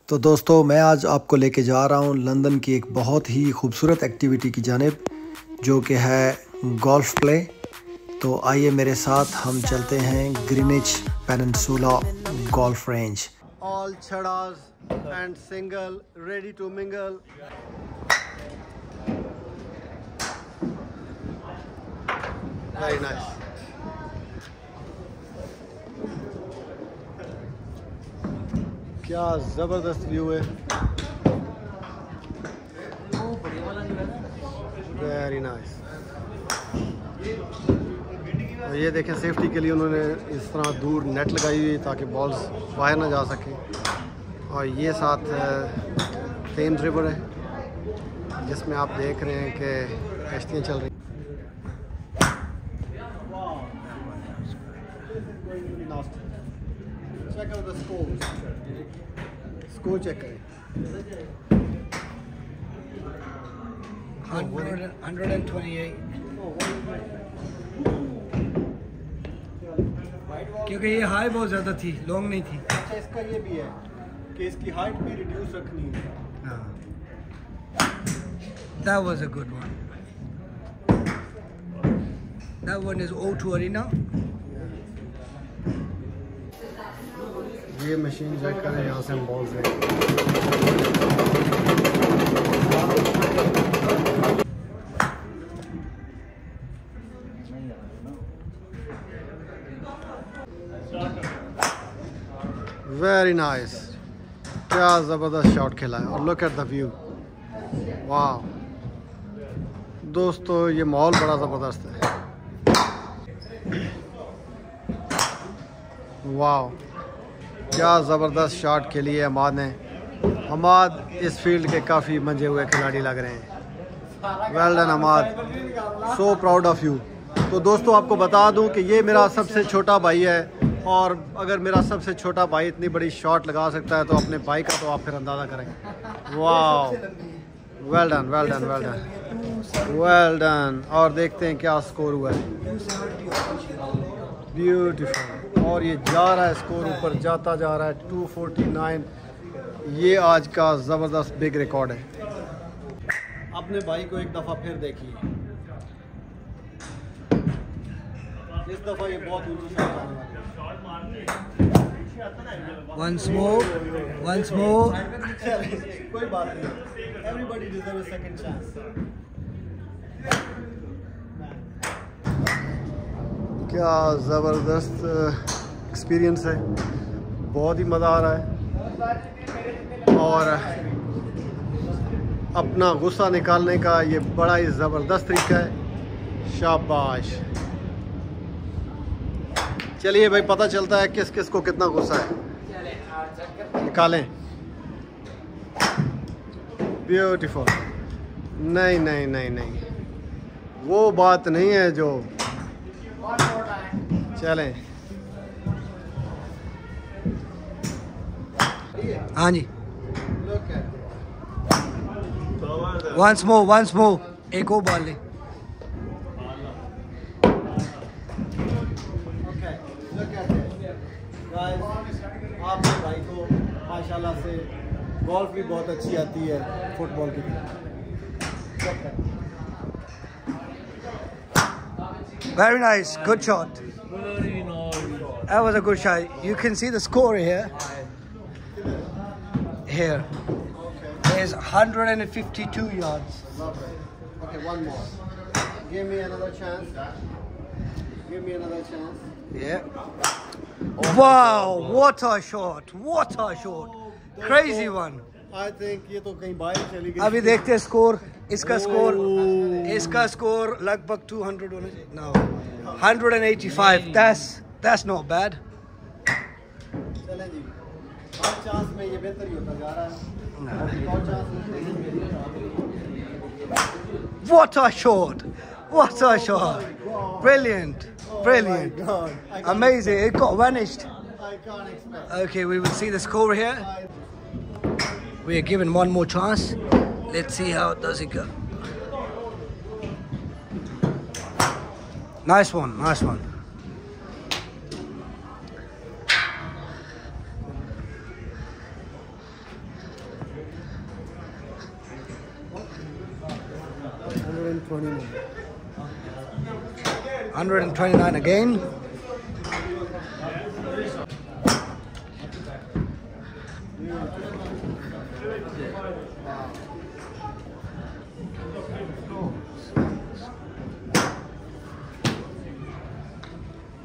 तो दोस्तों मैं आज आपको लेके जा रहा हूँ लंदन की एक बहुत ही खूबसूरत एक्टिविटी की जानिब जो कि है गोल्फ प्ले। तो आइए मेरे साथ हम चलते हैं Greenwich peninsula golf range. All chadas and single ready to mingle. Very nice. क्या जबरदस्त व्यू है। Very nice. और ये देखें सेफ्टी के लिए उन्होंने इस तरह दूर नेट लगाई हुई ताकि बॉल्स बाहर ना जा सके। और ये साथ थेम्स रिवर है जिसमें आप देख रहे हैं कि कश्तियाँ चल रही हैं। Check out the scores. Score check करें। 128 क्योंकि ये हाई बहुत ज़्यादा थी, लॉन्ग नहीं थी। अच्छा इसका ये भी है कि इसकी हाइट भी रिड्यूस रखनी है। हाँ, that was a good one. That one is O2 Arena. ये मशीन चेक करें, यहाँ से हम बॉल से वेरी नाइस। क्या ज़बरदस्त शॉट खेला है और लुक एट द व्यू। वाह दोस्तों ये माहौल बड़ा ज़बरदस्त है। वाह क्या ज़बरदस्त शॉट खेली है हमाद ने। हमाद इस फील्ड के काफ़ी मंजे हुए खिलाड़ी लग रहे हैं। Well done Hamad, so proud of you. तो दोस्तों आपको बता दूं कि ये मेरा सबसे छोटा भाई है और अगर मेरा सबसे छोटा भाई इतनी बड़ी शॉट लगा सकता है तो अपने भाई का तो आप फिर अंदाज़ा करें। वाह well done well done well done well done. और देखते हैं क्या स्कोर हुआ है। ब्यूटीफुल। और ये जा रहा है स्कोर ऊपर जाता जा रहा है 249। ये आज का ज़बरदस्त बिग रिकॉर्ड है। अपने भाई को एक दफ़ा फिर देखिए। इस दफ़ा ये बहुत ऊंची शॉट आने वाली है। Once more, once more. कोई बात नहीं। Everybody deserves a second chance. क्या ज़बरदस्त एक्सपीरियंस है, बहुत ही मज़ा आ रहा है। और अपना गुस्सा निकालने का ये बड़ा ही ज़बरदस्त तरीका है। शाबाश। चलिए भाई पता चलता है किस किस को कितना गुस्सा है। निकालें। ब्यूटीफुल। नहीं नहीं नहीं नहीं, वो बात नहीं है जो। चलें। हाँ जी, once more, once more. एक और बॉल ले। आपके भाई को माशाल्लाह से गोल्फ भी बहुत अच्छी आती है फुटबॉल की। Very nice, good shot. That was a good shot. You can see the score here. Here. There's 152 yards. Okay, one more. Give me another chance. Give me another chance. Yeah. Wow, what a shot. What a shot. Crazy one. I think ये तो कहीं बाहर चली गई। अभी देखते हैं score. इसका स्कोर लगभग 200 होना चाहिए। No, 185. That's not bad. चलें जी, हर चांस में ये बेहतर ही होता जा रहा है। और chance What a shot! What a shot! Brilliant, brilliant, amazing. It got vanished. I can't expect. Okay, we will see the score here. We are given one more chance. Let's see how does it go. Nice one, nice one. 129 again.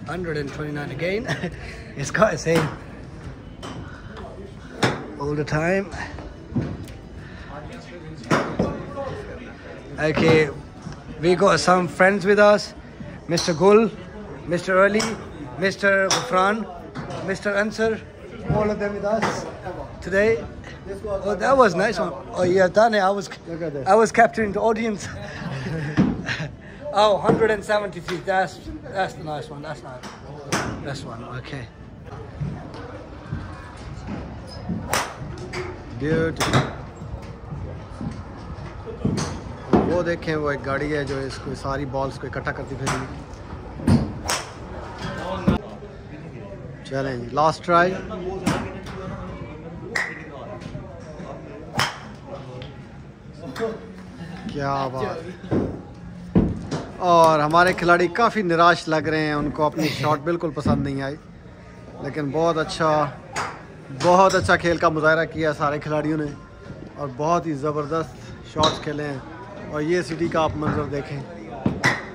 $129 again. It's got the same all the time. Okay, we got some friends with us. Mr. Gul, Mr. Ali, Mr. Gufran, Mr. Ansar, all of them with us today. Oh, that was a nice one. Oh, yeah, done it. I was capturing the audience. Oh, 173. That's the nice one. That's nice. That's one. Okay. Beautiful. वो देखें, वो एक गाड़ी है जो इसको सारी balls को इकट्ठा करती फिरेगी। चलें, लास्ट ट्राई। क्या बात। और हमारे खिलाड़ी काफ़ी निराश लग रहे हैं, उनको अपनी शॉट बिल्कुल पसंद नहीं आई, लेकिन बहुत अच्छा खेल का मुजाहरा किया सारे खिलाड़ियों ने और बहुत ही ज़बरदस्त शॉट्स खेले हैं। और ये सिटी का आप मंज़र देखें,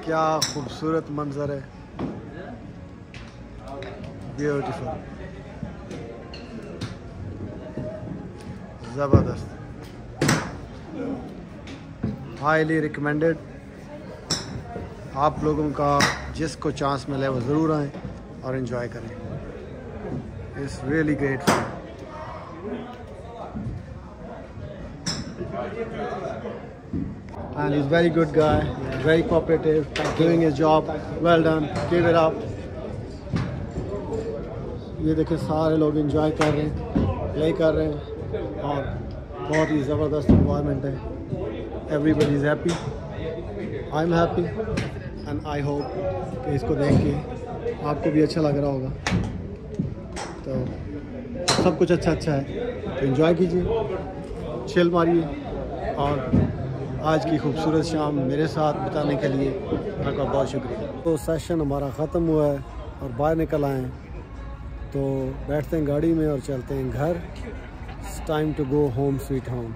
क्या खूबसूरत मंज़र है, ब्यूटीफुल, ज़बरदस्त, हाईली रिकमेंडेड। आप लोगों का जिसको चांस मिले वो ज़रूर आएँ और इन्जॉय करें। It's really great fun. And he's very good guy, very cooperative, doing his job, well done, give it up। ये देखिए सारे लोग एंजॉय कर रहे हैं, प्ले कर रहे हैं और बहुत ही ज़बरदस्त एनवायरनमेंट है। Everybody is happy, I am happy and I hope कि इसको देख के आपको भी अच्छा लग रहा होगा। तो सब कुछ अच्छा है, तो एंजॉय कीजिए, चिल मारिए और आज की खूबसूरत शाम मेरे साथ बिताने के लिए आपका बहुत शुक्रिया। तो सेशन हमारा ख़त्म हुआ है और बाहर निकल आए हैं, तो बैठते हैं गाड़ी में और चलते हैं घर। It's time to go home sweet home.